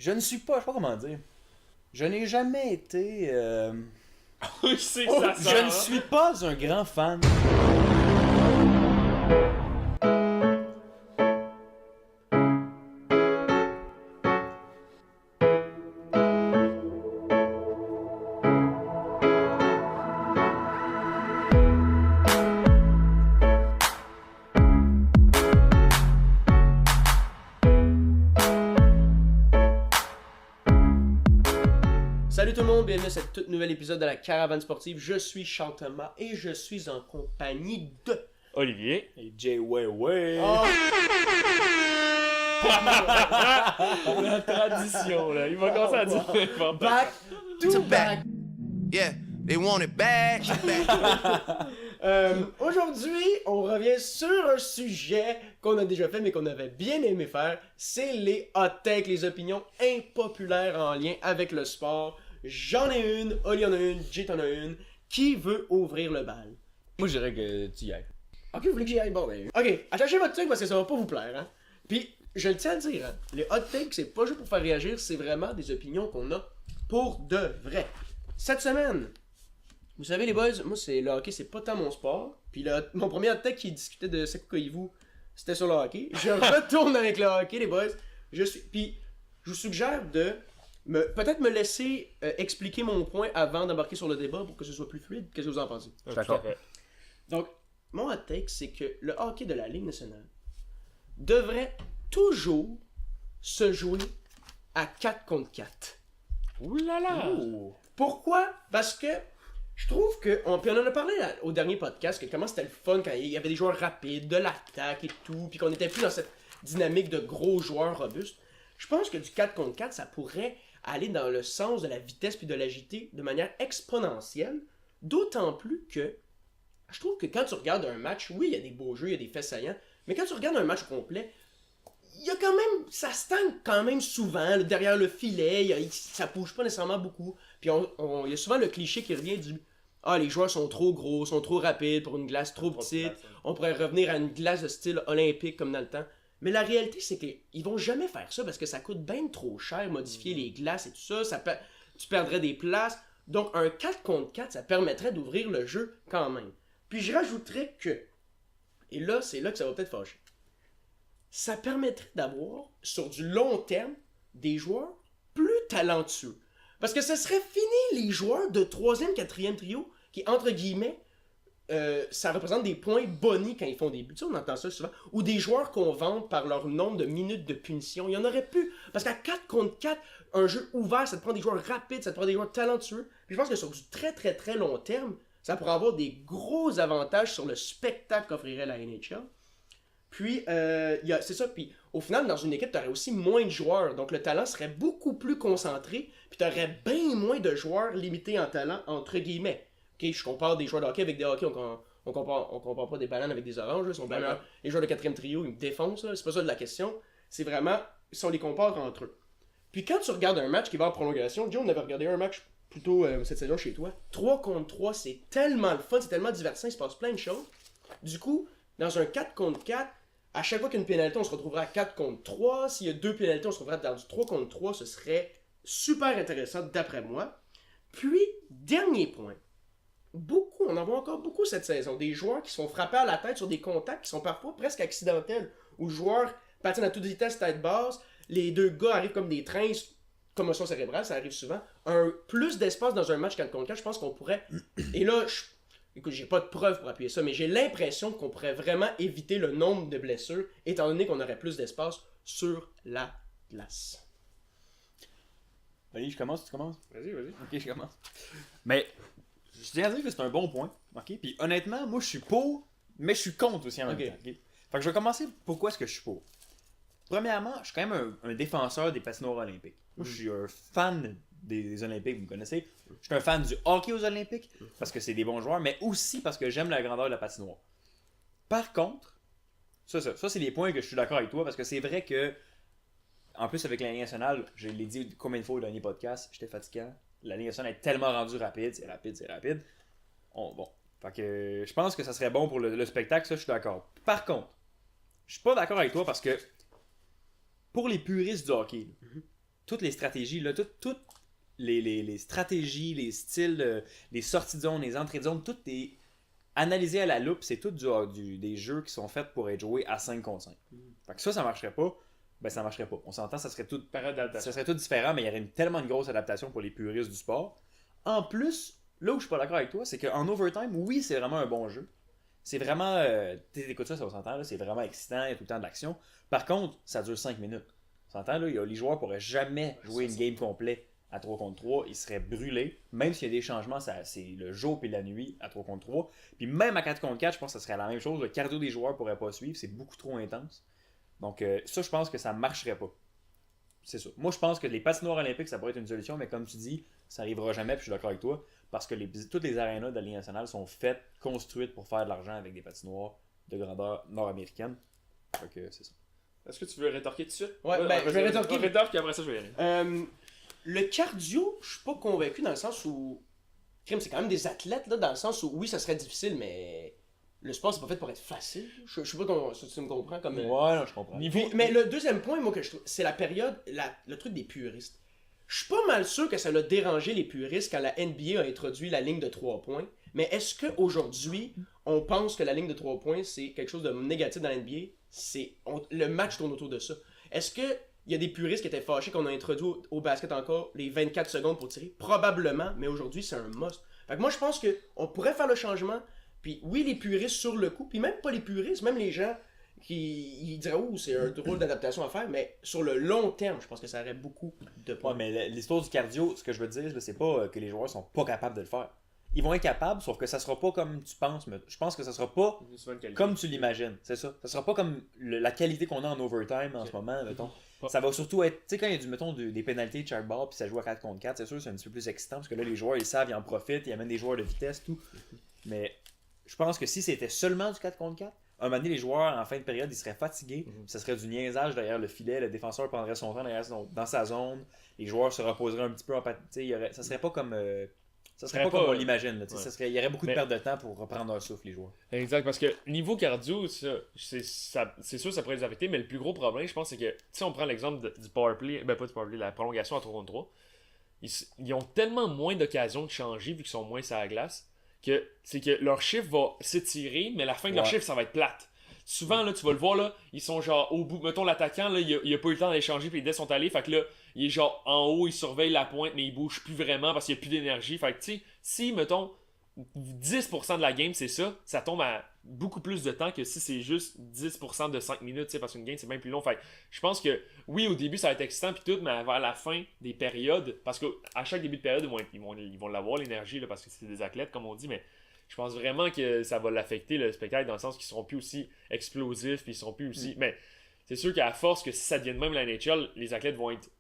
Je ne suis pas, je sais pas comment dire. Je n'ai jamais été. Je sais que ça sort. Je ne suis pas un grand fan. Salut tout le monde, bienvenue à ce tout nouvel épisode de la Caravane Sportive. Je suis Charles Thomas et je suis en compagnie de... Olivier. Et Jay Way. Oh, La tradition, là. Il va commencer à dire back to back. Yeah, they want it bad. Aujourd'hui, on revient sur un sujet qu'on a déjà fait mais qu'on avait bien aimé faire. C'est les hot takes, les opinions impopulaires en lien avec le sport. J'en ai une, Oli en a une, Jay t'en a une. Qui veut ouvrir le bal? Moi, je dirais que tu y ailles. Ok, vous voulez que j'y aille? Bon, ben... Ok, attachez votre truc parce que ça va pas vous plaire, hein. Puis, je le tiens à dire, hein, les hot takes, c'est pas juste pour faire réagir, c'est vraiment des opinions qu'on a pour de vrai. Cette semaine, vous savez les boys, moi c'est le hockey, c'est pas tant mon sport. Puis mon premier hot take qui discutait de Sekou Koivu, c'était sur le hockey. Je retourne avec le hockey, les boys. Puis, je vous suggère de peut-être me laisser expliquer mon point avant d'embarquer sur le débat pour que ce soit plus fluide. Qu'est-ce que vous en pensez? D'accord. Donc, mon hot take, c'est que le hockey de la Ligue nationale devrait toujours se jouer à 4 contre 4. Ouh là là. Pourquoi? Parce que je trouve que... Puis on en a parlé au dernier podcast, que comment c'était le fun quand il y avait des joueurs rapides, de l'attaque et tout, puis qu'on était plus dans cette dynamique de gros joueurs robustes. Je pense que du 4 contre 4, ça pourrait aller dans le sens de la vitesse puis de l'agilité de manière exponentielle, d'autant plus que je trouve que quand tu regardes un match, oui, il y a des beaux jeux, il y a des faits saillants, mais quand tu regardes un match complet, il y a quand même, ça stagne quand même souvent là, derrière le filet, ça bouge pas nécessairement beaucoup. Puis il y a souvent le cliché qui revient du « Ah, les joueurs sont trop gros, sont trop rapides pour une glace trop petite, on pourrait revenir à une glace de style olympique comme dans le temps. » Mais la réalité, c'est qu'ils vont jamais faire ça parce que ça coûte bien trop cher modifier les glaces et tout ça, tu perdrais des places. Donc un 4 contre 4, ça permettrait d'ouvrir le jeu quand même. Puis je rajouterais que, et là, c'est là que ça va peut-être fâcher, ça permettrait d'avoir, sur du long terme, des joueurs plus talentueux. Parce que ce serait fini les joueurs de 3e, 4e trio, qui, entre guillemets, ça représente des points bonnies quand ils font des buts. Tu sais, on entend ça souvent. Ou des joueurs qu'on vante par leur nombre de minutes de punition. Il y en aurait plus. Parce qu'à 4 contre 4, un jeu ouvert, ça te prend des joueurs rapides, ça te prend des joueurs talentueux. Puis je pense que sur du très très très long terme, ça pourrait avoir des gros avantages sur le spectacle qu'offrirait la NHL. Puis, c'est ça. Puis, au final, dans une équipe, tu aurais aussi moins de joueurs. Donc, le talent serait beaucoup plus concentré. Puis, tu aurais bien moins de joueurs limités en talent, entre guillemets. Ok, je compare des joueurs de hockey avec des hockey. On compare pas des bananes avec des oranges. Là, sont bien meilleurs. Les joueurs de 4e trio, ils me défoncent. Là. C'est pas ça de la question. C'est vraiment si on les compare entre eux. Puis, quand tu regardes un match qui va en prolongation, Joe, on avait regardé un match plutôt cette saison chez toi. 3 contre 3, c'est tellement le fun, c'est tellement divertissant, il se passe plein de choses. Du coup, dans un 4 contre 4, à chaque fois qu'il y a une pénalité, on se retrouvera à 4 contre 3. S'il y a 2 pénalités, on se retrouvera dans du 3 contre 3. Ce serait super intéressant d'après moi. Puis, dernier point. On en voit encore beaucoup cette saison. Des joueurs qui se font frapper à la tête sur des contacts qui sont parfois presque accidentels. Où le joueur patine à toute vitesse tête basse. Les deux gars arrivent comme des trains. Commotion cérébrale, ça arrive souvent. Plus d'espace dans un match 4 contre 4, je pense qu'on pourrait... Et là, écoute, j'ai pas de preuves pour appuyer ça, mais j'ai l'impression qu'on pourrait vraiment éviter le nombre de blessures, étant donné qu'on aurait plus d'espace sur la glace. Allez, je commence, tu commences? Vas-y. Ok, je commence. Mais, je tiens à dire que c'est un bon point, ok? Puis honnêtement, moi je suis pour, mais je suis contre aussi en même temps, ok? Fait que je vais commencer, pourquoi est-ce que je suis pour? Premièrement, je suis quand même un défenseur des patinoires olympiques. Moi, je suis un fan des Olympiques, vous me connaissez. Je suis un fan du hockey aux Olympiques, parce que c'est des bons joueurs, mais aussi parce que j'aime la grandeur de la patinoire. Par contre, ça c'est des points que je suis d'accord avec toi, parce que c'est vrai que, en plus avec la Ligue nationale, je l'ai dit combien de fois au dernier podcast, j'étais fatiguant. La Ligue nationale est tellement rendue rapide, c'est rapide. Fait que je pense que ça serait bon pour le spectacle, ça je suis d'accord. Par contre, je suis pas d'accord avec toi parce que pour les puristes du hockey, toutes les stratégies, là, toutes les stratégies, les styles, les sorties de zone, les entrées de zone, tout est analysé à la loupe. C'est tout des jeux qui sont faits pour être joués à 5 contre 5. Fait que ça marcherait pas. Ben, ça marcherait pas. On s'entend, ça serait tout différent, mais il y aurait tellement une grosse adaptation pour les puristes du sport. En plus, là où je suis pas d'accord avec toi, c'est qu'en overtime, oui, c'est vraiment un bon jeu. C'est vraiment... t'écoutes ça, on s'entend, là, c'est vraiment excitant, il y a tout le temps de l'action. Par contre, ça dure 5 minutes. On s'entend, là, les joueurs pourraient jamais jouer une game complète à 3 contre 3. Ils seraient brûlés. Même s'il y a des changements, c'est le jour et la nuit à 3 contre 3. Puis même à 4 contre 4, je pense que ça serait la même chose. Le cardio des joueurs pourrait pas suivre. C'est beaucoup trop intense. Donc ça, je pense que ça marcherait pas. C'est ça. Moi, je pense que les patinoires olympiques, ça pourrait être une solution, mais comme tu dis, ça arrivera jamais, puis je suis d'accord avec toi, parce que toutes les arénas de la Ligue nationale sont construites pour faire de l'argent avec des patinoires de grandeur nord-américaine. Donc c'est ça. Est-ce que tu veux rétorquer tout de suite? Ouais, ben, je vais rétorquer. Rétorque, puis après ça, je vais y aller. Le cardio, je suis pas convaincu dans le sens où... Crime, c'est quand même des athlètes, là, dans le sens où, oui, ça serait difficile, mais... Le sport, c'est pas fait pour être facile. Je sais pas si tu me comprends comme... Ouais, non, je comprends. Mais le deuxième point, moi, que je trouve, c'est la période, le truc des puristes. Je suis pas mal sûr que ça a dérangé les puristes quand la NBA a introduit la ligne de 3 points. Mais est-ce qu'aujourd'hui, on pense que la ligne de 3 points, c'est quelque chose de négatif dans la NBA? Le match tourne autour de ça. Est-ce qu'il y a des puristes qui étaient fâchés qu'on a introduit au basket encore les 24 secondes pour tirer? Probablement, mais aujourd'hui, c'est un must. Fait que moi, je pense qu'on pourrait faire le changement. Puis oui, les puristes sur le coup, puis même pas les puristes, même les gens qui diraient « Oh, c'est un drôle d'adaptation à faire », mais sur le long terme, je pense que ça aurait beaucoup de points. Ouais, mais l'histoire du cardio, ce que je veux dire, c'est pas que les joueurs sont pas capables de le faire. Ils vont être capables, sauf que ça sera pas comme tu penses. Mais je pense que ça sera pas comme tu l'imagines, c'est ça. Ça sera pas comme la qualité qu'on a en overtime en ce moment, mettons. Ça va surtout être, tu sais, quand il y a des pénalités de chaque bord, puis ça joue à 4 contre 4, c'est sûr, c'est un petit peu plus excitant, parce que là, les joueurs, ils savent, ils en profitent, ils amènent des joueurs de vitesse, tout. Mais... je pense que si c'était seulement du 4 contre 4, un moment donné, les joueurs, en fin de période, ils seraient fatigués. Ça serait du niaisage derrière le filet. Le défenseur prendrait son temps dans sa zone. Les joueurs se reposeraient un petit peu. Ça serait pas comme... ça serait pas comme on l'imagine. Ouais. Il y aurait beaucoup de perte de temps pour reprendre un souffle, les joueurs. Exact, parce que niveau cardio, c'est sûr ça pourrait les affecter, mais le plus gros problème, je pense, c'est que si on prend l'exemple du powerplay, ben pas du powerplay, la prolongation à 3 contre 3, ils ont tellement moins d'occasions de changer vu qu'ils sont moins sur la glace. C'est que leur chiffre va s'étirer, mais la fin de leur chiffre, ça va être plate. Souvent, là, tu vas le voir, là, ils sont genre au bout. Mettons, l'attaquant, là, il a pas eu le temps d'échanger, puis les dés sont allés. Fait que là, il est genre en haut, il surveille la pointe, mais il bouge plus vraiment parce qu'il n'y a plus d'énergie. Fait que, tu sais, si, mettons, 10% de la game, c'est ça tombe à beaucoup plus de temps que si c'est juste 10% de 5 minutes, parce qu'une game, c'est bien plus long. Fait que je pense que, oui, au début, ça va être excitant, puis tout, mais vers la fin des périodes, parce qu'à chaque début de période, ils vont l'avoir, l'énergie, là, parce que c'est des athlètes, comme on dit, mais je pense vraiment que ça va l'affecter, le spectacle, dans le sens qu'ils seront plus aussi explosifs, puis ils seront plus aussi... Mais c'est sûr qu'à force que si ça devienne même la NHL, les athlètes vont être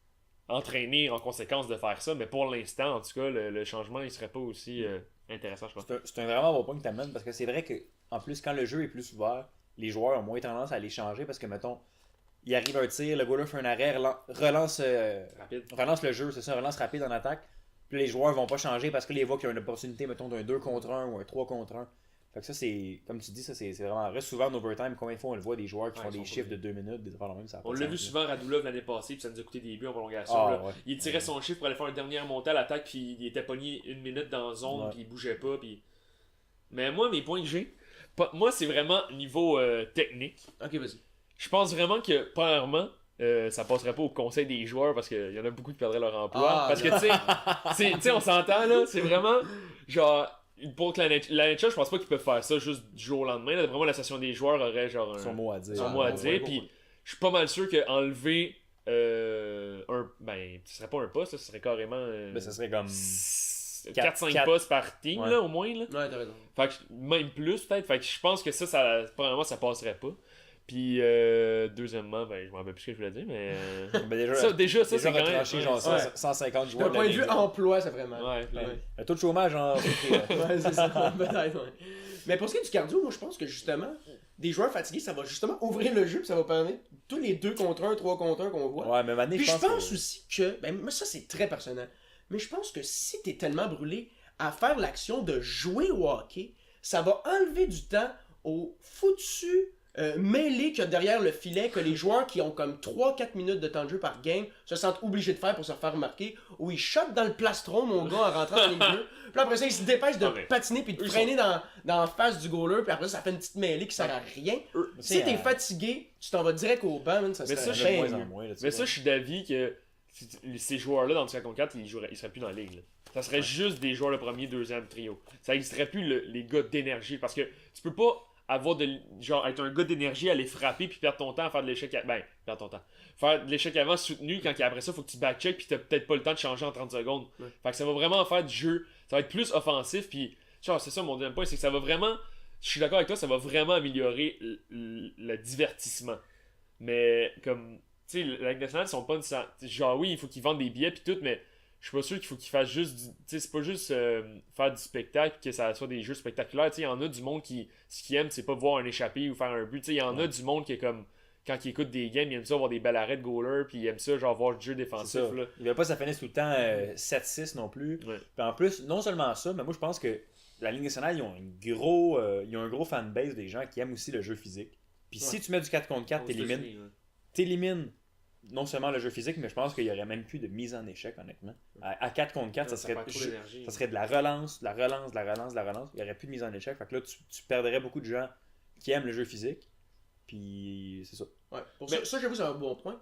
entraînés en conséquence de faire ça, mais pour l'instant, en tout cas, le changement, il serait pas aussi... intéressant, je pense. C'est un vraiment bon point que tu amènes, parce que c'est vrai que, en plus, quand le jeu est plus ouvert, les joueurs ont moins tendance à les changer, parce que, mettons, il arrive un tir, le goaler fait un arrêt, relance le jeu, c'est ça, relance rapide en attaque, puis les joueurs vont pas changer parce que les voient qu'il y a une opportunité, mettons, d'un 2 contre 1 ou un 3 contre 1. Fait que ça, c'est, comme tu dis, ça c'est vraiment... Reste souvent en overtime, combien de fois on le voit, des joueurs qui font des chiffres de 2 minutes, des affaires même, ça on l'a vu souvent, Radulov l'année passée, puis ça nous a coûté des buts en prolongation. Ouais. Il tirait son chiffre pour aller faire une dernière montée à l'attaque, puis il était pogné 1 minute dans la zone, puis il bougeait pas, puis... Mais moi, mes points que j'ai, moi, c'est vraiment niveau technique. Ok, vas-y. Je pense vraiment que, premièrement, ça passerait pas au conseil des joueurs parce qu'il y en a beaucoup qui perdraient leur emploi. Parce que, tu sais, on s'entend, là, c'est vraiment, genre, pour que la NHL, je pense pas qu'ils peuvent faire ça juste du jour au lendemain. Là, vraiment, l'association des joueurs aurait, genre, son mot à dire. Puis, je suis pas mal sûr qu'enlever ce serait pas un poste, là, ce serait carrément... ça serait comme... 4-5 postes par team, là, au moins. Là. Ouais, t'as raison. Fait que, même plus, peut-être. Fait que je pense que probablement, ça passerait pas. Puis, deuxièmement, je m'en rappelle plus ce que je voulais dire, mais. déjà, ça, c'est quand même. Genre 150 joueurs. D'un point de vue emploi, ça ferait mal. Ouais. Le taux de chômage, genre. Ouais, c'est ça. Peut-être, ouais. Mais pour ce qui est du cardio, moi, je pense que justement, des joueurs fatigués, ça va justement ouvrir le jeu, puis ça va permettre tous les 2 contre 1, 3 contre 1 qu'on voit. Ouais, mais maintenant, puis je pense aussi que. Moi, ça, c'est très personnel. Mais je pense que si t'es tellement brûlé à faire l'action de jouer au hockey, ça va enlever du temps aux foutus mêlée qu'il y a derrière le filet que les joueurs qui ont comme 3-4 minutes de temps de jeu par game se sentent obligés de faire pour se faire remarquer, où ils shotent dans le plastron, mon gars, en rentrant dans les bleus. Puis après ça, ils se dépêchent de patiner puis de freiner dans la face du goaler, puis après ça fait une petite mêlée qui sert à rien. Si t'es fatigué, tu t'en vas direct au banc, man, ça Mais serait ça, bien moins en mieux. moins, là, tu Mais vois. ça, je suis d'avis que ces joueurs-là dans le 5 contre 4, ils seraient plus dans la ligue. Là. Ça serait juste des joueurs le premier, deuxième trio. Ça n'existerait plus les gars d'énergie. Parce que tu peux pas avoir être un gars d'énergie, aller frapper puis perdre ton temps à faire de l'échec perdre ton temps. Faire de l'échec avant soutenu quand après ça, faut que tu backcheck puis t'as peut-être pas le temps de changer en 30 secondes. Ouais. Fait que ça va vraiment faire du jeu. Ça va être plus offensif puis genre, c'est ça mon deuxième point, c'est que ça va vraiment. Je suis d'accord avec toi, ça va vraiment améliorer le divertissement. Mais comme. Tu sais, la Ligue nationale, ils sont pas genre oui, il faut qu'ils vendent des billets puis tout, mais je suis pas sûr qu'il faut qu'ils fassent juste tu sais, c'est pas juste faire du spectacle que ça soit des jeux spectaculaires. Tu sais, il y en a du monde qui ce qu'ils aiment, c'est pas voir un échappé ou faire un but. Tu sais, il y en a du monde qui est comme quand ils écoutent des games, ils aiment ça avoir des belles arrêts de goaler, puis ils aiment ça genre voir le jeu défensif là. Il veut pas que ça finisse tout le temps 7-6 non plus. Ouais. Puis en plus, non seulement ça, mais moi je pense que la Ligue nationale, ils ont un gros fanbase des gens qui aiment aussi le jeu physique. Puis si tu mets du 4 contre 4, t'élimines non seulement le jeu physique, mais je pense qu'il y aurait même plus de mise en échec, honnêtement. À 4 contre 4, ça serait de la relance, de la relance, de la relance, de la relance. Il n'y aurait plus de mise en échec. Fait que là, tu perdrais beaucoup de gens qui aiment le jeu physique. Puis c'est ça. Ouais, ça, j'avoue, c'est un bon point.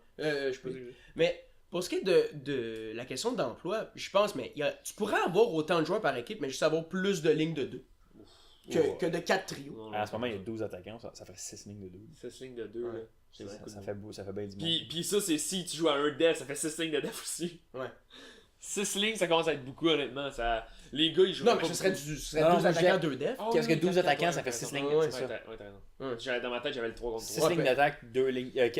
Mais pour ce qui est de la question d'emploi, je pense, tu pourrais avoir autant de joueurs par équipe, mais juste avoir plus de lignes de 2 que de 4 trios. En ce moment, il y a 12 attaquants, ça fait 6 lignes de 2. 6 lignes de 2 là. Ça fait bien du monde. Puis ça, c'est si tu joues à un def, ça fait 6 lignes de def aussi. Ouais. 6 lignes, ça commence à être beaucoup, honnêtement. Les gars, ils jouent. Non, mais ce serait 12 attaquants, 2 def. Qu'est-ce que 12 attaquants, ça fait 6 lignes, c'est ça. Ouais, t'as raison. Dans ma tête, j'avais le 3 contre 3. 6 lignes d'attaque,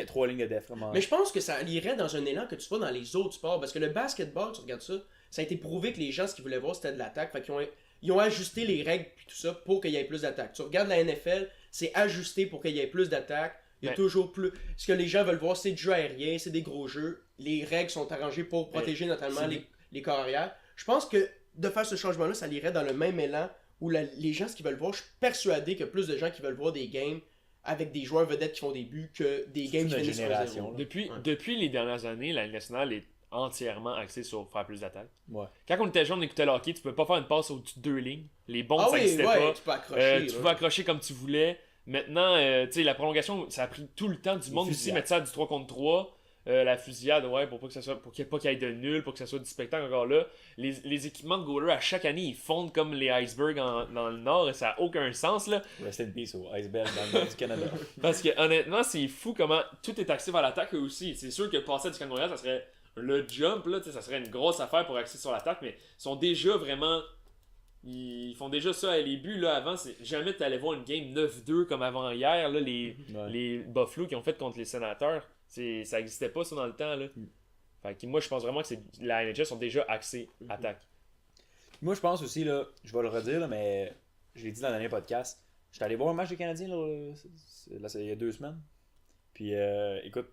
3 lignes de def, vraiment. Mais je pense que ça irait dans un élan que tu vois dans les autres sports. Parce que le basketball, tu regardes ça, ça a été prouvé que les gens, ce qu'ils voulaient voir, c'était de l'attaque. Fait qu'ils ils ont ajusté les règles et tout ça pour qu'il y ait plus d'attaque. Tu regardes la NFL, c'est ajusté pour qu'il y ait plus d'attaque. Il y a toujours plus. Ce que les gens veulent voir, c'est du jeu aérien, c'est des gros jeux. Les règles sont arrangées pour protéger notamment les corps arrière. Je pense que de faire ce changement-là, ça irait dans le même élan où les gens, ce qu'ils veulent voir, je suis persuadé qu'il y a plus de gens qui veulent voir des games avec des joueurs vedettes qui font des buts que des games qui finissent sur 0. Depuis les dernières années, la Ligue nationale est entièrement axée sur faire plus d'attaques. Ouais. Quand on était jeune, on écoutait le hockey, tu peux pas faire une passe au-dessus de 2 lignes. Les bombes, ça oui, n'existait pas. tu peux accrocher. Tu pouvais accrocher comme tu voulais. Maintenant, tu sais, la prolongation, ça a pris tout le temps du monde aussi, mettre ça à du 3 contre 3. La fusillade, ouais, pour qu'il n'y ait de nul, pour que ça soit du spectacle encore là. Les équipements de goaler, à chaque année, ils fondent comme les icebergs dans le nord et ça n'a aucun sens, là. Rest in peace au iceberg dans le nord du Canada. Parce que, honnêtement, c'est fou comment tout est axé vers l'attaque aussi. C'est sûr que passer à du Canada Montréal, ça serait le jump, là, ça serait une grosse affaire pour axer sur l'attaque, mais ils sont déjà vraiment... Ils font déjà ça. Les buts, là, avant, jamais tu allais voir une game 9-2 comme avant hier, là, les Buffalo qui ont fait contre les Sénateurs. Ça n'existait pas, ça, dans le temps, là. Fait que moi, je pense vraiment que la NHL sont déjà axés attaque. Moi, je pense aussi, là, je vais le redire, là, mais je l'ai dit dans le dernier podcast, j'étais allé voir un match des Canadiens, là, il y a 2 semaines. Puis, écoute,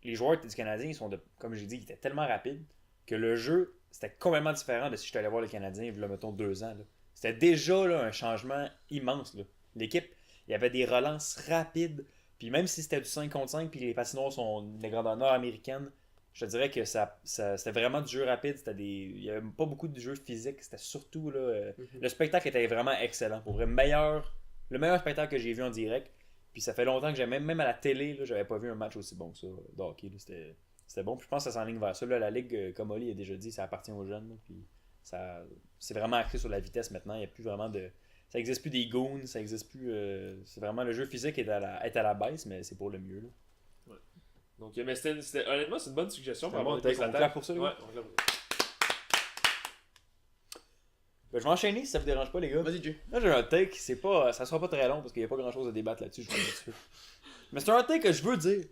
les joueurs du Canadien, ils sont, comme j'ai dit, ils étaient tellement rapides que le jeu, c'était complètement différent de si j'étais allé voir les Canadiens, il y a, mettons, 2 ans. Là. C'était déjà là, un changement immense. Là. L'équipe, il y avait des relances rapides. Puis même si c'était du 5 contre 5, puis les patinoires sont des grandeurs nord-américaines, je te dirais que c'était vraiment du jeu rapide. Il n'y avait pas beaucoup de jeu physique. C'était surtout, là, le spectacle était vraiment excellent. Pour vrai, le meilleur spectacle que j'ai vu en direct. Puis ça fait longtemps que j'avais, même à la télé, là, j'avais pas vu un match aussi bon que ça de hockey. Là. C'était bon. Puis je pense que ça s'enligne vers ça. Là, la Ligue, comme Oli a déjà dit, ça appartient aux jeunes. Là, puis c'est vraiment axé sur la vitesse maintenant. Il n'y a plus vraiment de... Ça n'existe plus des goons, ça n'existe plus... c'est vraiment le jeu physique est à la baisse, mais c'est pour le mieux. Là. Ouais. Donc, mais honnêtement, c'est une bonne suggestion. C'est un bon take. On clappe pour ça, les gars? Ouais, on clappe. Ben, je vais enchaîner si ça vous dérange pas, les gars. Vas-y, Jay. Là, j'ai un take, ça sera pas très long parce qu'il n'y a pas grand chose à débattre là-dessus. Mais c'est un take que je veux dire.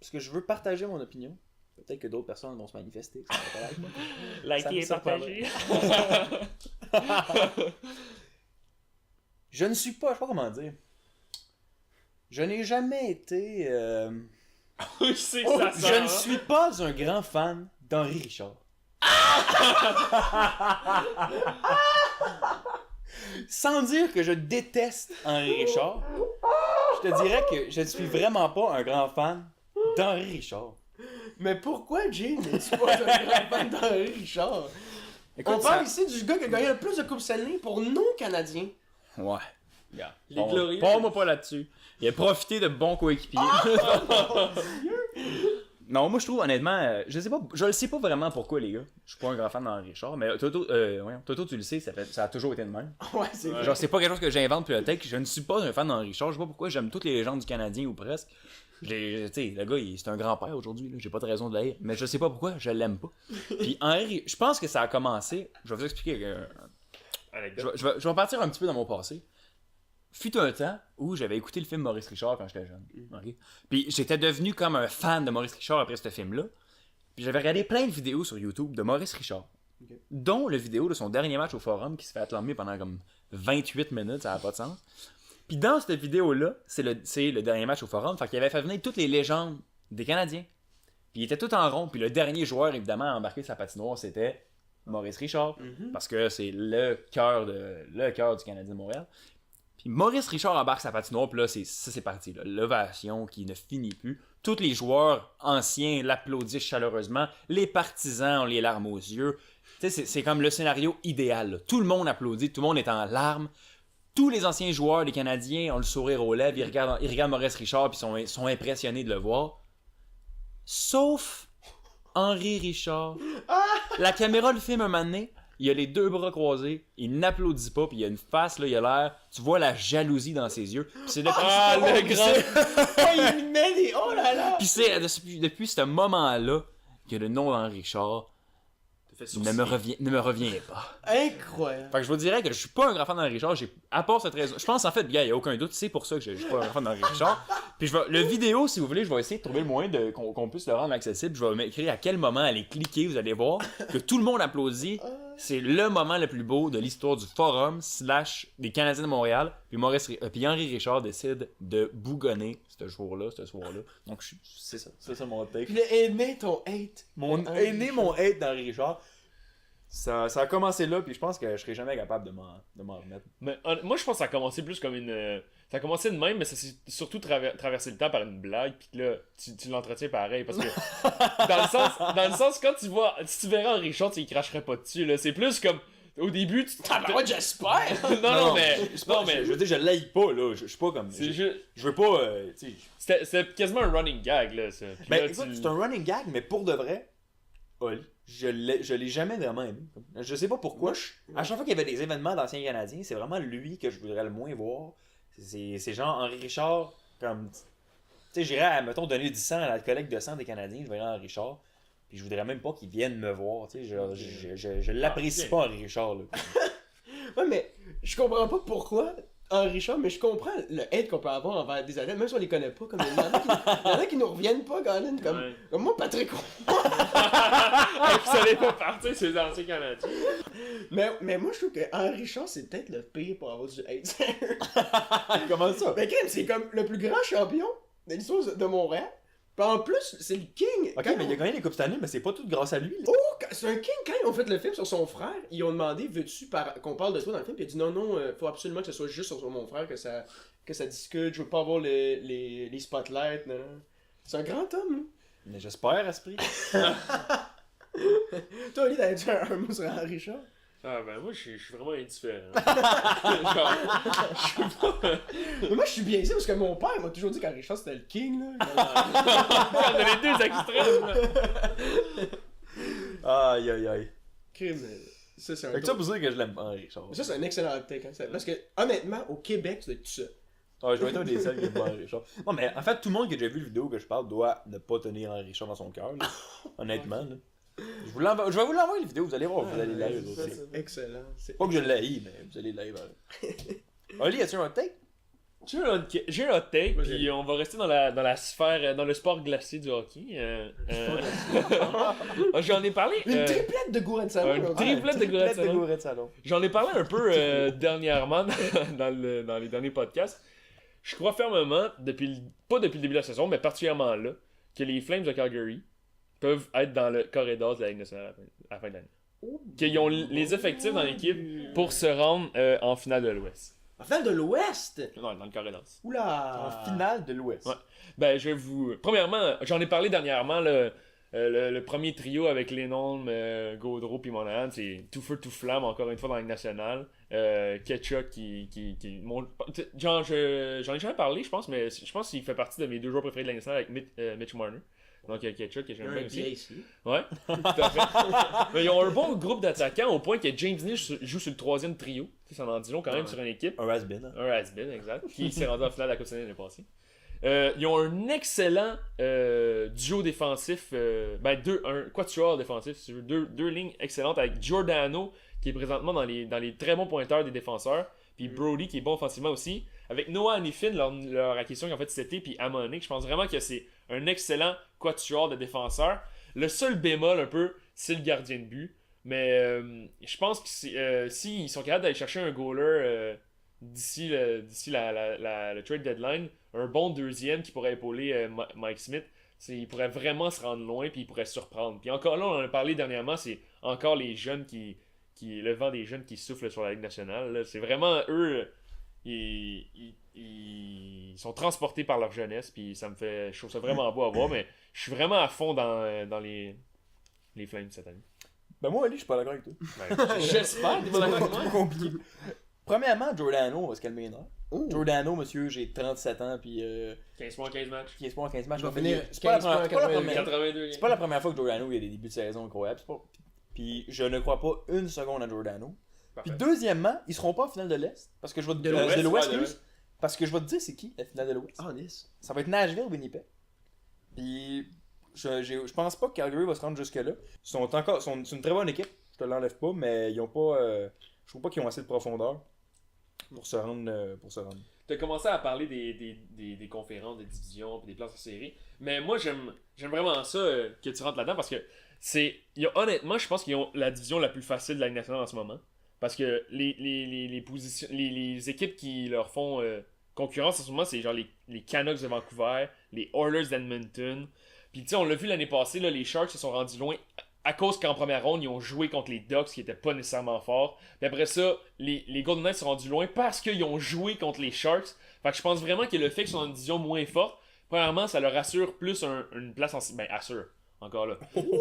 Parce que je veux partager mon opinion. Peut-être que d'autres personnes vont se manifester. Likez et partagez. Je ne suis pas, je sais pas comment dire. Je n'ai jamais été. Je sais que ça sort, je ne suis pas un grand fan d'Henri Richard. Sans dire que je déteste Henri Richard, je te dirais que je ne suis vraiment pas un grand fan d'Henri Richard. Mais pourquoi, Jay, n'es-tu pas un grand fan d'Henri Richard? Écoute, On parle ici du gars qui a gagné le plus de Coupes Stanley pour non-canadiens. Ouais. Regarde. Les glorieux. Parle-moi pas là-dessus. Il a profité de bons coéquipiers. Non, moi je trouve honnêtement, je le sais pas vraiment pourquoi les gars. Je suis pas un grand fan d'Henri Richard, mais Toto tu le sais, ça a toujours été de même. Ouais, c'est vrai. Genre c'est pas quelque chose que j'invente puis le tech, je ne suis pas un fan d'Henri Richard, je sais pas pourquoi j'aime toutes les légendes du Canadien ou presque. Tu sais, le gars, c'est un grand-père aujourd'hui, là, j'ai pas de raison de l'haïr, mais je sais pas pourquoi, je l'aime pas. Puis Henri, je pense que ça a commencé, je vais vous expliquer, je vais partir un petit peu dans mon passé. Fut un temps où j'avais écouté le film Maurice Richard quand j'étais jeune. Okay? Puis j'étais devenu comme un fan de Maurice Richard après ce film-là. Puis j'avais regardé plein de vidéos sur YouTube de Maurice Richard. Okay. Dont la vidéo de son dernier match au Forum qui se fait acclamer pendant comme 28 minutes, ça n'a pas de sens. Puis dans cette vidéo-là, c'est le dernier match au Forum, fait qu'il avait fait venir toutes les légendes des Canadiens. Puis il était tout en rond, puis le dernier joueur évidemment à embarquer sa patinoire, c'était Maurice Richard. Parce que c'est le cœur du Canadien de Montréal. Puis Maurice Richard embarque sa patinoire, puis là, c'est parti. L'ovation qui ne finit plus. Tous les joueurs anciens l'applaudissent chaleureusement. Les partisans ont les larmes aux yeux. Tu sais, c'est comme le scénario idéal. Là. Tout le monde applaudit, tout le monde est en larmes. Tous les anciens joueurs des Canadiens ont le sourire aux lèvres. Ils regardent Maurice Richard, puis sont impressionnés de le voir. Sauf Henri Richard. La caméra le filme un moment donné. Il a les deux bras croisés, il n'applaudit pas, puis il a une face, là, il a l'air... Tu vois la jalousie dans ses yeux. Puis c'est depuis... le grand... il met des... Oh là là! Puis c'est depuis ce moment-là que le nom d'Henri Richard ne me revient pas. Incroyable. Fait que je vous dirais que je suis pas un grand fan d'Henri Richard, à part cette raison. Je pense en fait, gars, il y a aucun doute, c'est pour ça que je suis pas un grand fan d'Henri Richard. Puis le vidéo, si vous voulez, je vais essayer de trouver le moyen qu'on puisse le rendre accessible. Je vais m'écrire à quel moment allez cliquer, vous allez voir que tout le monde applaudit. C'est le moment le plus beau de l'histoire du Forum / des Canadiens de Montréal. Puis puis Henri Richard décide de bougonner ce soir-là. Donc c'est ça mon take. Puis est né ton hate. Mon hate d'Henri Richard. Ça a commencé là, puis je pense que je serai jamais capable de m'en remettre. Mais moi, je pense que ça a commencé plus comme une... Ça a commencé de même, mais ça s'est surtout traversé le temps par une blague, puis là, tu l'entretiens pareil, parce que dans le sens, quand tu vois... Si tu verrais Henri Richard, tu y cracherais pas dessus, là. C'est plus comme... Au début, tu... j'espère! non, mais... Je veux dire, je l'haïs pas, là. Je suis pas comme... Je veux pas... C'était quasiment un running gag, là, ça. Puis ben, là, écoute, c'est un running gag, mais pour de vrai, Oli, je l'ai jamais vraiment aimé. Je sais pas pourquoi. À chaque fois qu'il y avait des événements d'anciens Canadiens, c'est vraiment lui que je voudrais le moins voir. C'est genre Henri Richard, comme... Tu sais, j'irais, mettons, donner du sang à la collecte de sang des Canadiens, je verrais Henri Richard. Puis je voudrais même pas qu'il vienne me voir, tu sais, je l'apprécie pas, Henri Richard, là. Ouais, mais je comprends pas pourquoi Henri Richard, mais je comprends le hate qu'on peut avoir envers des athlètes, même si on les connaît pas, comme il y en a qui nous reviennent pas, Colin, comme moi, Patrick. Ça n'est pas parti, ces anciens Canadiens. Mais moi, je trouve que Henri Richard, c'est peut-être le pire pour avoir du hate. Comment ça? Mais Kim, c'est comme le plus grand champion de l'histoire de Montréal. Puis en plus, c'est le king. Ok, mais il a gagné les Coupes Stanley, mais c'est pas tout grâce à lui. Là. Oh, c'est un king. Quand ils ont fait le film sur son frère, ils ont demandé veux-tu qu'on parle de toi dans le film? Puis il a dit non, faut absolument que ce soit juste sur mon frère, que ça discute. Je veux pas avoir les spotlights. Non. C'est un grand homme, là. Mais j'espère, esprit. Toi, Oli, t'avais dit un mot sur Henri Richard? Ah ben moi je suis vraiment indifférent. Mais moi je suis biaisé parce que mon père m'a toujours dit qu'Henri Richard c'était le king là. On a les deux extrêmes. Aïe. Crime. Ça c'est un. Fait que ça pour dire que je l'aime pas, Henri Richard. Ça c'est un excellent take. Hein. Parce que honnêtement au Québec tu dois être tout seul. Ah, je dois être un des seuls qui aime pas Henri Richard. Non mais en fait tout le monde qui a déjà vu la vidéo que je parle doit ne pas tenir Henri Richard dans son cœur. Honnêtement là. Je vais vous l'envoyer la vidéo, vous allez voir, vous allez la lire aussi. C'est excellent. Pas que je l'haïs, mais vous allez la lire. Oli, as-tu un take? J'ai un hot take, puis on va rester dans la sphère, dans le sport glacé du hockey. J'en ai parlé. Une triplette de gourets de salon. Une triplette de gourets de salon. J'en ai parlé un peu dernièrement dans les derniers podcasts. Je crois fermement, pas depuis le début de la saison, mais particulièrement là, que les Flames de Calgary peuvent être dans le corridor de la Ligue nationale à la fin de l'année. Qu'ils ont les effectifs dans l'équipe pour se rendre en finale de l'Ouest. En finale de l'Ouest? Non, dans le Corridors. Oula! En finale de l'Ouest. Ouais. Ben, je vais vous. Premièrement, j'en ai parlé dernièrement, le premier trio avec Lennon, Gaudreau puis Monahan, c'est tout feu, tout flamme, encore une fois dans la Ligue nationale. Ketchuk qui monte. Genre, j'en ai jamais parlé, je pense, mais je pense qu'il fait partie de mes 2 joueurs préférés de la Ligue nationale avec Mitch Marner. Donc, Ketchuk, que j'aime bien aussi. Ici. Ouais, tout à fait. Mais ils ont un bon groupe d'attaquants au point que James Nish joue sur le 3e trio. Ça en dit long quand même sur une équipe. Un has-been. Hein. Un has-been, exact. Qui s'est rendu en finale de la Coupe Stanley l'année passée. Ils ont un excellent duo défensif. Un quatuor défensif, si tu veux. Deux lignes excellentes avec Giordano, qui est présentement dans les très bons pointeurs des défenseurs. Puis Brody, qui est bon offensivement aussi. Avec Noah Hanifin, leur acquisition qu'ils ont fait cet été. Puis Amonic, je pense vraiment que c'est un excellent quatuor de défenseurs. Le seul bémol, un peu, c'est le gardien de but. Mais je pense que s'ils sont capables d'aller chercher un goaler d'ici le trade deadline, un bon deuxième qui pourrait épauler Mike Smith, il pourrait vraiment se rendre loin puis il pourrait surprendre. Puis encore là, on en a parlé dernièrement, c'est encore les jeunes le vent des jeunes qui souffle sur la Ligue nationale. Là. C'est vraiment eux, ils sont transportés par leur jeunesse puis je trouve ça vraiment beau à voir, mais je suis vraiment à fond dans les Flames cette année. Ben moi, Ali, je suis pas d'accord avec toi. Ben, j'espère, t'es pas d'accord avec moi? C'est compliqué. Premièrement, Giordano, on va se calmer là. Giordano, monsieur, j'ai 37 ans, puis 15 points en 15 matchs. 15 points en 15 matchs. Je vais fait- finir C'est pas la 15 points en première- 82 c'est pas la première fois que Giordano il a des débuts de saison incroyables. Puis je ne crois pas une seconde à Giordano. Puis deuxièmement, ils seront pas en finale de l'Est. Parce que je vais te De l'Ouest, de l'Ouest, ouais, de excuse. Parce que je vais te dire c'est qui la finale de l'Ouest. Ah, Nice. Ça va être Nashville, Winnipeg. Puis je pense pas que Calgary va se rendre jusque-là. C'est une très bonne équipe, je te l'enlève pas, mais ils ont pas. Je trouve pas qu'ils ont assez de profondeur pour se rendre. Tu as commencé à parler des conférences, des divisions, puis des places en série. Mais moi, j'aime vraiment ça que tu rentres là-dedans parce que honnêtement, je pense qu'ils ont la division la plus facile de la Ligue nationale en ce moment. Parce que les équipes qui leur font concurrence en ce moment, c'est genre les Canucks de Vancouver, les Oilers d'Edmonton. Puis tu sais, on l'a vu l'année passée, là, les Sharks se sont rendus loin à cause qu'en première ronde, ils ont joué contre les Ducks qui n'étaient pas nécessairement forts. Puis après ça, les Golden Knights sont rendus loin parce qu'ils ont joué contre les Sharks. Fait que je pense vraiment que le fait qu'ils sont dans une division moins forte, premièrement, ça leur assure plus une place en série. Ben, assure. Encore là.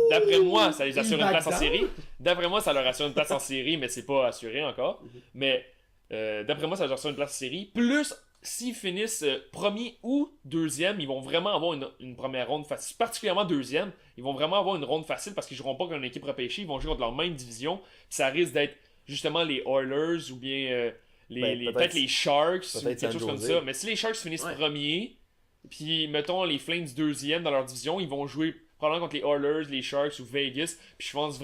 D'après moi, ça les assure une place en série. D'après moi, ça leur assure une place en série, mais c'est pas assuré encore. Mais d'après moi, ça leur assure une place en série. Plus, s'ils finissent premier ou deuxième, ils vont vraiment avoir une première ronde facile. Particulièrement deuxième, ils vont vraiment avoir une ronde facile parce qu'ils joueront pas contre une équipe repêchée. Ils vont jouer contre leur même division. Puis ça risque d'être justement les Oilers ou bien peut-être les Sharks ou quelque chose comme ça. Mais si les Sharks finissent premier, puis mettons les Flames deuxième dans leur division, ils vont jouer probablement contre les Oilers, les Sharks ou Vegas. Puis je pense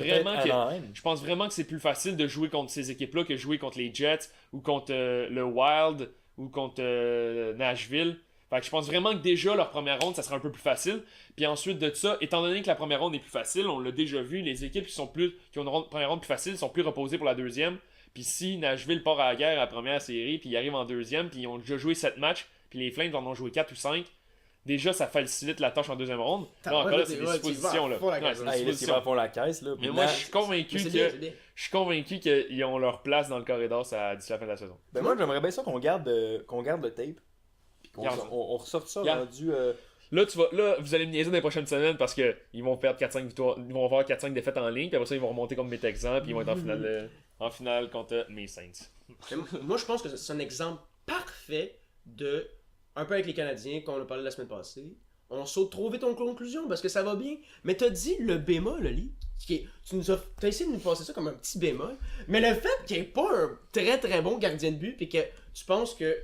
vraiment que c'est plus facile de jouer contre ces équipes-là que de jouer contre les Jets ou contre le Wild ou contre Nashville. Fait que je pense vraiment que déjà leur première ronde, ça sera un peu plus facile. Puis ensuite de ça, étant donné que la première ronde est plus facile, on l'a déjà vu, les équipes qui ont une première ronde plus facile sont plus reposées pour la deuxième. Puis si Nashville part à la guerre à la première série, puis ils arrivent en deuxième, puis ils ont déjà joué 7 matchs, puis les Flames en ont joué 4 ou 5, déjà ça facilite la tâche en deuxième ronde. Là encore là, c'est des suppositions là. Ils vont fond la caisse là. Mais moi je suis convaincu qu'ils ont leur place dans le corridor d'ici la fin de la saison. Ben moi j'aimerais bien ça qu'on garde le tape. Puis on ressorte ça rendu. Là, vous allez me niaiser dans les prochaines semaines parce qu'ils vont perdre 4-5 victoires. Ils vont avoir 4-5 défaites en ligne. Puis après ça, ils vont remonter comme mes Texans. Puis ils vont être en finale contre mes Saints. Moi, je pense que c'est un exemple parfait de. Un peu avec les Canadiens, qu'on a parlé la semaine passée. On saute trop vite en conclusion parce que ça va bien. Mais t'as dit le bémol, Oli. T'as essayé de nous passer ça comme un petit bémol. Mais le fait qu'il n'y ait pas un très très bon gardien de but. Puis que tu penses que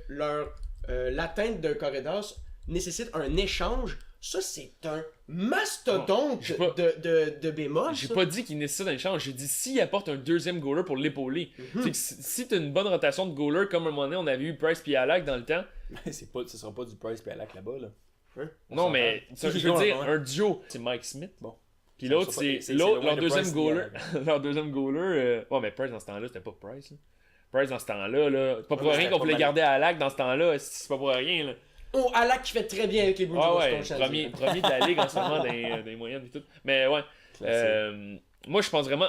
l'atteinte d'un corridor nécessite un échange, ça c'est un mastodonte de bémol. J'ai pas dit qu'il nécessite un échange, j'ai dit s'il apporte un deuxième goaler pour l'épauler. C'est que si t'as une bonne rotation de goaler, comme à un moment donné on avait eu Price puis Alak dans le temps. Mais ce sera pas du Price puis Alak là-bas là. Non mais je veux dire un duo, c'est Mike Smith. Bon. Puis l'autre c'est leur deuxième goaler. Leur deuxième goaler. Ouais mais Price dans ce temps-là c'était pas Price. Price dans ce temps-là, c'est pas pour rien qu'on voulait garder Alak dans ce temps-là, c'est pas pour rien là. Oh, Alak qui fait très bien avec les Bruins. Premier de la ligue en ce moment dans les moyennes et tout. Mais ouais. moi, je pense vraiment.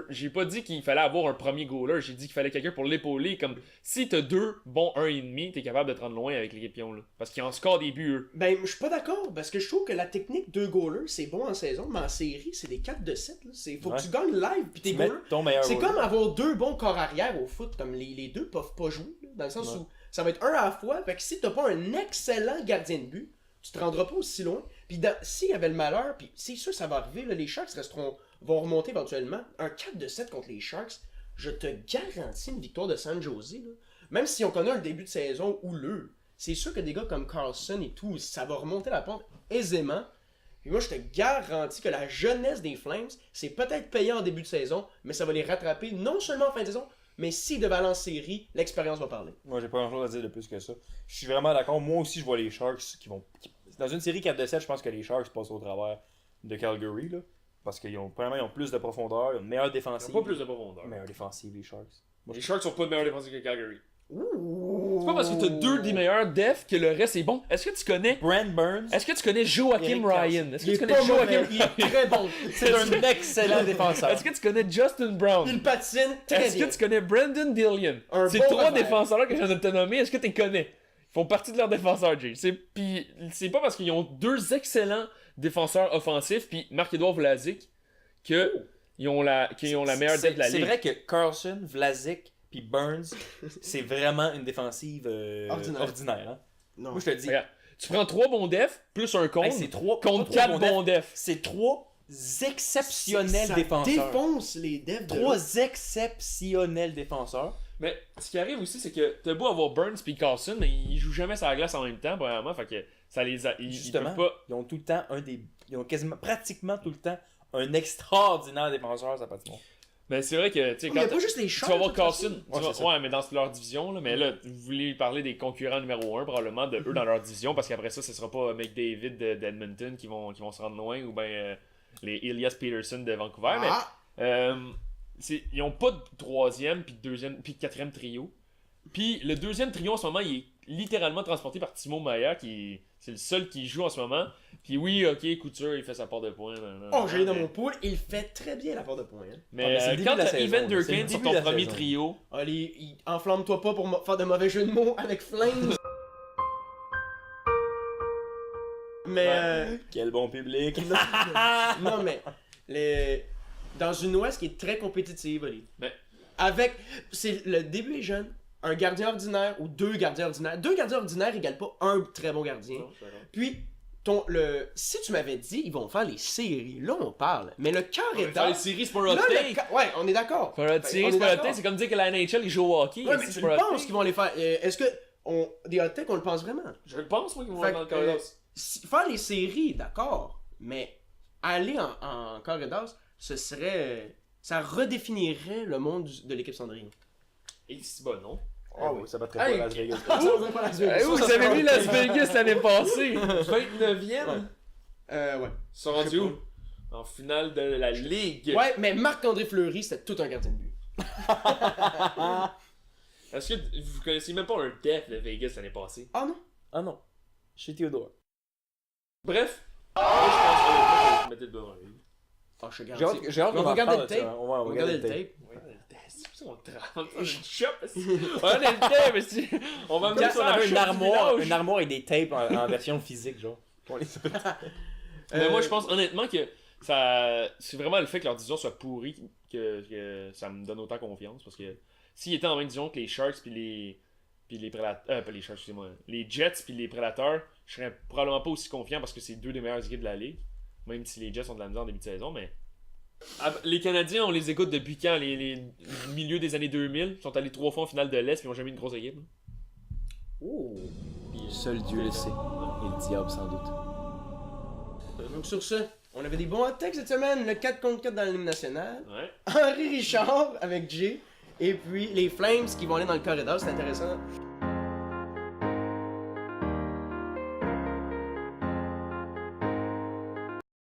J'ai pas dit qu'il fallait avoir un premier goaler. J'ai dit qu'il fallait quelqu'un pour l'épauler. Comme si t'as deux bons 1,5, t'es capable de te rendre loin avec l'équipe pion. Là. Parce qu'ils en scorent des buts, eux. Ben, je suis pas d'accord, parce que je trouve que la technique 2 goalers, c'est bon en saison, mais en série, c'est des 4 de 7. Là. Faut que tu gagnes live, pis tes Tu mets goalers. ton meilleur C'est goaler. comme avoir 2 bons corps arrière au foot, comme les deux peuvent pas jouer, là, dans le sens où ça va être un à la fois. Fait que si t'as pas un excellent gardien de but, tu te rendras pas aussi loin. Puis s'il y avait le malheur, puis c'est sûr ça va arriver, là, les Sharks vont remonter éventuellement. Un 4 de 7 contre les Sharks, je te garantis une victoire de San Jose. Là. Même si on connaît un début de saison houleux, c'est sûr que des gars comme Carlson et tout, ça va remonter la pente aisément. Puis moi, je te garantis que la jeunesse des Flames, c'est peut-être payant en début de saison, mais ça va les rattraper non seulement en fin de saison, mais s'ils devaient aller en série, l'expérience va parler. Moi, j'ai pas grand chose à dire de plus que ça. Je suis vraiment d'accord. Moi aussi, je vois les Sharks dans une série 4 de 7, je pense que les Sharks passent au travers de Calgary. Là, parce premièrement, ils ont plus de profondeur, ils ont une meilleure Ils défensive. ont pas plus de profondeur. Meilleure défensive, les Sharks. Les Sharks sont pas de meilleurs défensifs que Calgary. Ouh. C'est pas parce que t'as deux des meilleurs defs que le reste est bon. Est-ce que tu connais Brent Burns, Joachim Eric Ryan? Est-ce que Il est tu connais pas Joachim mauvais, il est très bon. c'est un excellent défenseur. Est-ce que tu connais Justin Brown? Il patine très Est-ce bien. que tu connais Brandon Dillion? Un C'est bon 3 revers. défenseurs que je viens de te nommer. Est-ce que tu les connais? Ils font partie de leurs défenseurs, Jay. Puis c'est pas parce qu'ils ont 2 excellents défenseurs offensifs, puis Marc-Édouard Vlasic, qu'ils ont la meilleure def de la ligue. C'est vrai que Carlson, Vlasic puis Burns, c'est vraiment une défensive ordinaire. Hein? Non. Moi, je te dis, Regarde, tu prends 3 bons defs, plus un contre, c'est trois contre trois 4 bons defs. C'est 3 exceptionnels ça défenseurs. défonce les devs de 3 exceptionnels défenseurs. Mais ce qui arrive aussi, c'est que t'as beau avoir Burns puis Carlson, mais ils jouent jamais sur la glace en même temps, premièrement, fait que ça ils Justement, peuvent pas. ils ont tout le temps ils ont pratiquement tout le temps un extraordinaire défenseur, ça n'a pas de bon. Mais c'est vrai que, tu sais, Il n'y a pas juste les tu Sharks. vas voir de toute façon. Carlson, Ouais, c'est ça. ouais, mais dans leur division, là, mais là, vous voulez parler des concurrents numéro 1, probablement, de eux dans leur division, parce qu'après ça, ce sera pas McDavid d'Edmonton qui vont se rendre loin, ou bien les Elias Peterson de Vancouver, mais ils ont pas de 3e, puis de 2e, puis de 4e trio. Puis le 2e trio en ce moment, il est littéralement transporté par Timo Meier, c'est le seul qui joue en ce moment. Puis oui, ok, Couture, il fait sa part de points. Oh, j'ai dans mon pool, il fait très bien la part de points. Hein. Mais c'est le début quand de la t'as saison, Evan là. C'est le Durkin sur début ton de la premier saison. trio, Allez, enflamme-toi pas pour faire de mauvais jeux de mots avec Flames. Mais Quel bon public. non, mais dans une Ouest qui est très compétitive, allez. Mais- Le début est jeune, un gardien ordinaire ou 2 gardiens ordinaires. 2 gardiens ordinaires égale pas un très bon gardien. Puis, si tu m'avais dit, ils vont faire les séries, là on parle. Mais le cœur est Faire les d'or. séries, c'est pas un Là, hot le take. ouais, on est d'accord. Faire une série, On c'est est pas un hot d'accord. take, c'est comme dire que la NHL, ils jouent au hockey. Ouais, mais c'est tu pas un le hot penses take. qu'ils vont les faire. Est-ce que des hot takes, on le pense vraiment? Je le pense, moi, qu'ils vont Fait aller dans le que, corridor. faire les séries, d'accord, mais aller en corridor, ça redéfinirait le monde de l'équipe Cendrillon. Et c'est bon, non? Ah oui, ça battrait Hey, pas Las Vegas. Vous avez vu Las Vegas l'année passée? 29e? Ouais. Ils sont rendus où? En finale de la Ligue. Ouais, mais Marc-André Fleury, c'était tout un gardien de but. Est-ce que vous connaissez même pas un def de Vegas l'année passée? Ah non? Ah non. Chez Théodore. Bref. Moi, je pense que je mettais le doigt dans l'œil. Ah, je te J'ai garantis. hâte, j'ai hâte On va qu'on en regarder parle, le tape. ça. On va On va regarder le tape. C'est pour ça qu'on trempe. Je chope. On a le tape, mais si. On va me Comme dire si on ça à avait chaque village. une armoire avec des tapes en version physique, genre. Pour les Mais moi, je pense honnêtement que c'est vraiment le fait que leur division soit pourrie que ça me donne autant confiance. Parce que s'ils étaient en même division que les Sharks puis les Prédateurs, pas les Sharks, excusez-moi, les Jets puis les Prédateurs, je serais probablement pas aussi confiant parce que c'est 2 des meilleures équipes de la ligue. Même si les Jets ont de la misère en début de saison, mais. Les Canadiens, on les écoute depuis quand? Les milieux des années 2000. Ils sont allés 3 fois en finale de l'Est puis ils ont jamais eu une grosse équipe. Oh. Seul Dieu le sait. Et le diable, sans doute. Donc sur ce, on avait des bons hot takes cette semaine. Le 4 contre 4 dans la Ligue nationale. Ouais. Henri Richard avec Jay. Et puis les Flames qui vont aller dans le corridor, c'est intéressant.